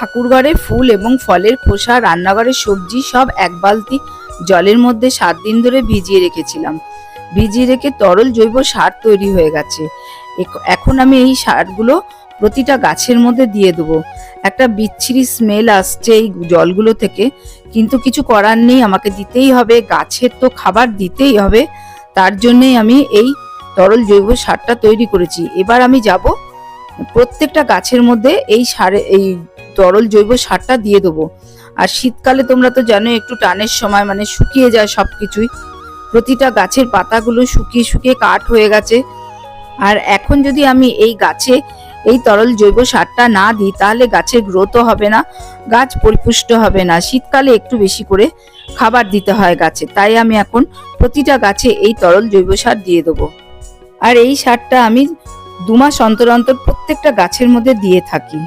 ঠাকুরঘরে ফুল এবং ফলের খোসা, রান্নাঘরের সবজি সব এক বালতি জলের মধ্যে 7 দিন ধরে ভিজিয়ে রেখেছিলাম। ভিজিয়ে রেখে তরল জৈব সার তৈরি হয়ে গেছে। এখন আমি এই সারগুলো প্রতিটা গাছের মধ্যে দিয়ে দেবো। একটা বিচ্ছিরি স্মেল আসছে এই জলগুলো থেকে, কিন্তু কিছু করার নেই, আমাকে দিতেই হবে, গাছের তো খাবার দিতেই হবে। তার জন্যই আমি এই তরল জৈব সারটা তৈরি করেছি। এবার আমি যাব প্রত্যেকটা গাছের মধ্যে এই তরল জৈব সারটা দিয়ে দেবো। আর শীতকালে তোমরা তো জানো একটু টানের সময় মানে শুকিয়ে যায় সবকিছুই, প্রতিটা গাছের পাতাগুলো শুকিয়ে শুকিয়ে কাঠ হয়ে গেছে। আর এখন যদি আমি এই গাছে এই তরল জৈব সারটা না দিই তাহলে গাছের গ্রোথও হবে না, গাছ পরিপুষ্ট হবে না। শীতকালে একটু বেশি করে খাবার দিতে হয় গাছে, তাই আমি এখন প্রতিটা গাছে এই তরল জৈব সার দিয়ে দেবো। আর এই সারটা আমি 2 মাস অন্তর অন্তর প্রত্যেকটা গাছের মধ্যে দিয়ে থাকি।